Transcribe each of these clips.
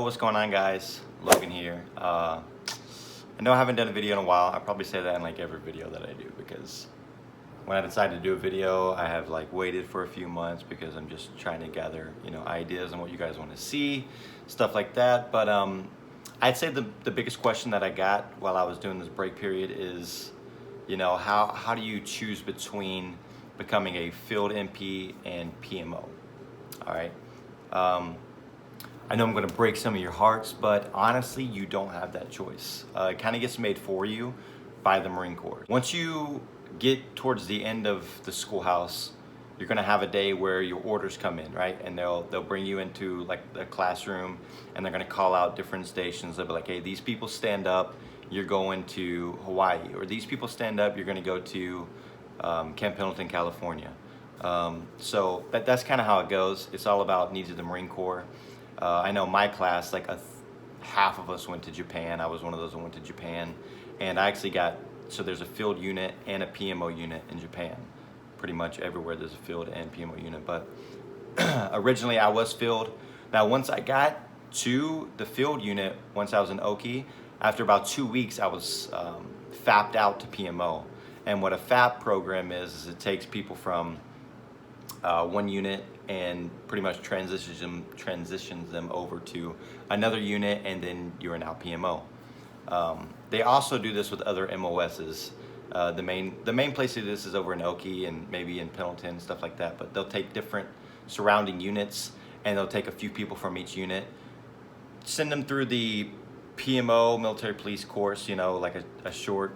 what's going on, guys? Logan here. I know I haven't done a video in a while. I probably say that in like every video that I do, because when I decide to do a video, I have like waited for a few months because I'm just trying to gather, ideas on what you guys want to see, stuff like that. But I'd say the biggest question that I got while I was doing this break period is, how do you choose between becoming a field MP and PMO? All right. I know I'm going to break some of your hearts, but honestly, you don't have that choice. It kind of gets made for you by the Marine Corps. Once you get towards the end of the schoolhouse, you're going to have a day where your orders come in, right? And they'll bring you into like the classroom, and they're going to call out different stations. They'll be like, hey, these people stand up, you're going to Hawaii. Or these people stand up, you're going to go to Camp Pendleton, California. So that's kind of how it goes. It's all about needs of the Marine Corps. I know my class, like half of us went to Japan. I was one of those that went to Japan. And I actually so there's a field unit and a PMO unit in Japan. Pretty much everywhere there's a field and PMO unit. But originally I was field. Now once I got to the field unit, once I was in Oki, after about 2 weeks I was FAP'd out to PMO. And what a FAP program is it takes people from one unit and pretty much transitions them over to another unit, and then you're now PMO. They also do this with other MOSs. The main place to do this is over in Oki and maybe in Pendleton, stuff like that. But they'll take different surrounding units, and they'll take a few people from each unit, send them through the PMO military police course, like a short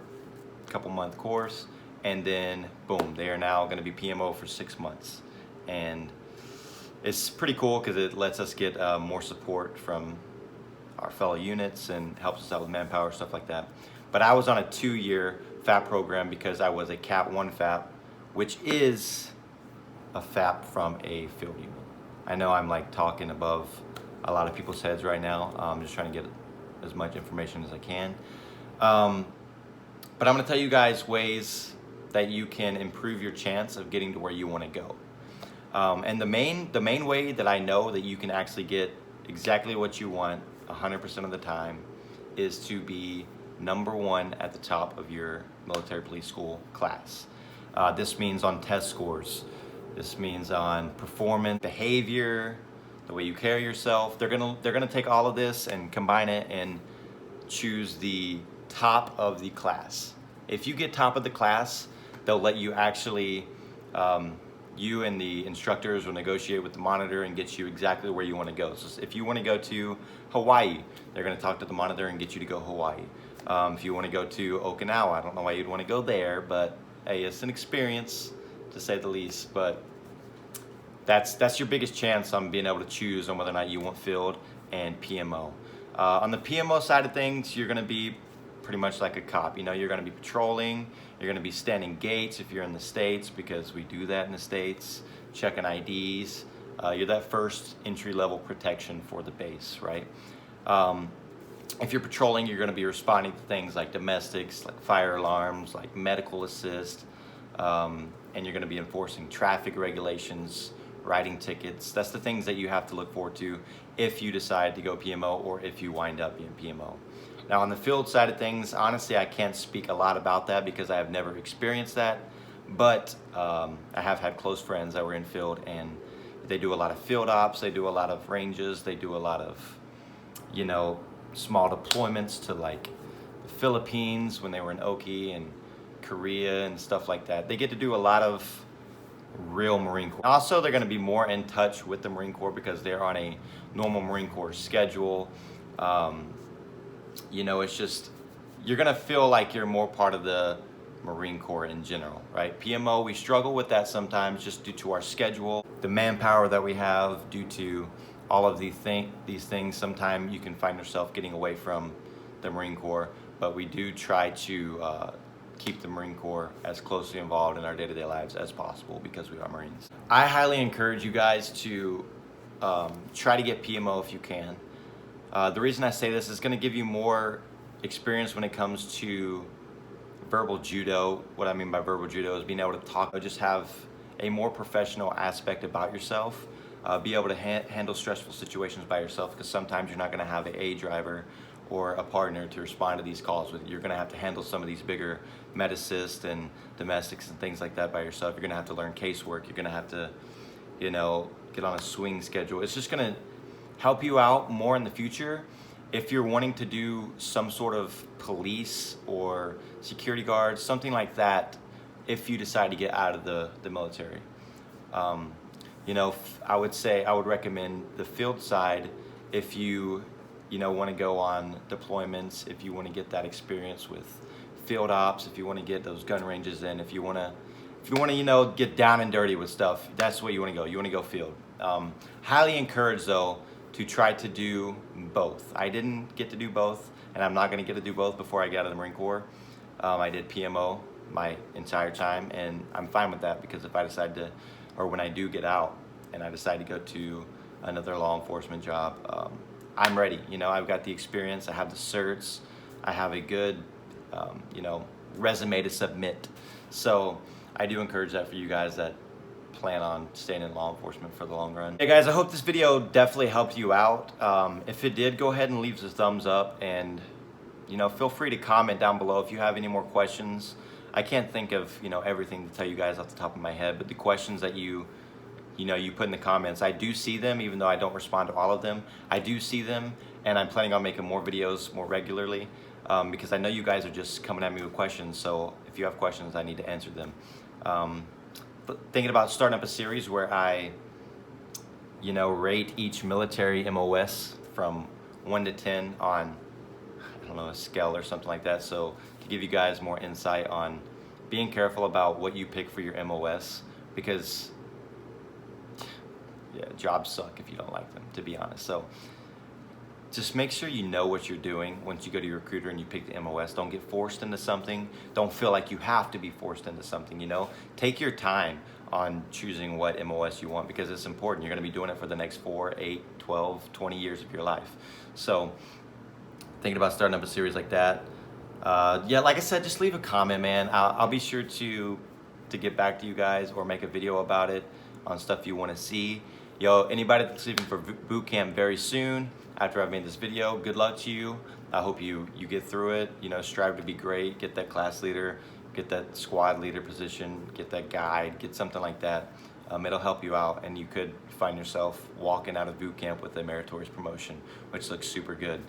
couple-month course, and then boom, they are now going to be PMO for 6 months. And it's pretty cool because it lets us get more support from our fellow units and helps us out with manpower, stuff like that. But I was on a 2-year FAP program because I was a Cat 1 FAP, which is a FAP from a field unit. I know I'm like talking above a lot of people's heads right now. I'm just trying to get as much information as I can. But I'm going to tell you guys ways that you can improve your chance of getting to where you want to go. And the main way that I know that you can actually get exactly what you want 100% of the time is to be number 1 at the top of your military police school class. This means on test scores. This means on performance, behavior, the way you carry yourself. They're gonna take all of this and combine it and choose the top of the class. If you get top of the class, they'll let you actually you and the instructors will negotiate with the monitor and get you exactly where you want to go. So if you want to go to Hawaii, they're going to talk to the monitor and get you to go Hawaii. If you want to go to Okinawa, I don't know why you'd want to go there, but hey, it's an experience to say the least. But that's your biggest chance on being able to choose on whether or not you want field and PMO. On the PMO side of things, you're going to be pretty much like a cop. You're going to be patrolling. You're going to be standing gates if you're in the States, because we do that in the States, checking IDs. You're that first entry-level protection for the base, right? If you're patrolling, you're going to be responding to things like domestics, like fire alarms, like medical assist, and you're going to be enforcing traffic regulations, writing tickets. That's the things that you have to look forward to if you decide to go PMO or if you wind up being PMO. Now on the field side of things, honestly, I can't speak a lot about that because I have never experienced that, but I have had close friends that were in field, and they do a lot of field ops, they do a lot of ranges, they do a lot of, small deployments to like the Philippines when they were in Oki and Korea and stuff like that. They get to do a lot of real Marine Corps. Also, they're going to be more in touch with the Marine Corps because they're on a normal Marine Corps schedule. It's just, you're going to feel like you're more part of the Marine Corps in general, right? PMO, we struggle with that sometimes just due to our schedule, the manpower that we have, due to all of these things. Sometimes you can find yourself getting away from the Marine Corps, but we do try to keep the Marine Corps as closely involved in our day-to-day lives as possible because we are Marines. I highly encourage you guys to try to get PMO if you can. The reason I say this is going to give you more experience when it comes to verbal judo. What I mean by verbal judo is being able to talk, just have a more professional aspect about yourself. be able to handle stressful situations by yourself, because sometimes you're not going to have a driver or a partner to respond to these calls with. You're going to have to handle some of these bigger med assist and domestics and things like that by yourself. You're going to have to learn casework. You're going to have to, you know, get on a swing schedule. It's just going to help you out more in the future if you're wanting to do some sort of police or security guard, something like that, if you decide to get out of the military. You know, I would recommend the field side if you want to go on deployments, if you want to get that experience with field ops, if you want to get those gun ranges in, if you want to, get down and dirty with stuff, that's where you want to go. You want to go field. Highly encouraged though to try to do both. I didn't get to do both, and I'm not going to get to do both before I get out of the Marine Corps. I did PMO my entire time, and I'm fine with that, because if I decide to, or when I do get out and I decide to go to another law enforcement job, I'm ready. I've got the experience, I have the certs, I have a good resume to submit. So I do encourage that for you guys that plan on staying in law enforcement for the long run. Hey guys, I hope this video definitely helped you out. If it did, go ahead and leave us a thumbs up, and feel free to comment down below if you have any more questions. I can't think of everything to tell you guys off the top of my head, but the questions that you put in the comments, I do see them, even though I don't respond to all of them. I do see them, and I'm planning on making more videos more regularly, because I know you guys are just coming at me with questions. So if you have questions, I need to answer them. But thinking about starting up a series where I rate each military MOS from 1 to 10 on, I don't know, a scale or something like that. So to give you guys more insight on being careful about what you pick for your MOS, because jobs suck if you don't like them, to be honest. So just make sure you know what you're doing once you go to your recruiter and you pick the MOS. Don't get forced into something. Don't feel like you have to be forced into something, Take your time on choosing what MOS you want, because it's important. You're going to be doing it for the next 4, 8, 12, 20 years of your life. So thinking about starting up a series like that, like I said, just leave a comment, man. I'll be sure to get back to you guys or make a video about it on stuff you want to see. Anybody that's leaving for boot camp very soon after I've made this video, good luck to you. I hope you get through it. Strive to be great, get that class leader, get that squad leader position, get that guide, get something like that. It'll help you out, and you could find yourself walking out of boot camp with a meritorious promotion, which looks super good.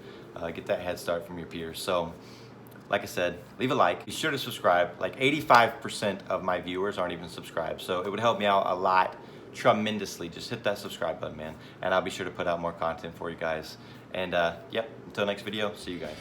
Get that head start from your peers. So like I said, leave a like, be sure to subscribe. Like 85% of my viewers aren't even subscribed, so it would help me out a lot, tremendously. Just hit that subscribe button, man, and I'll be sure to put out more content for you guys. And until next video, see you guys.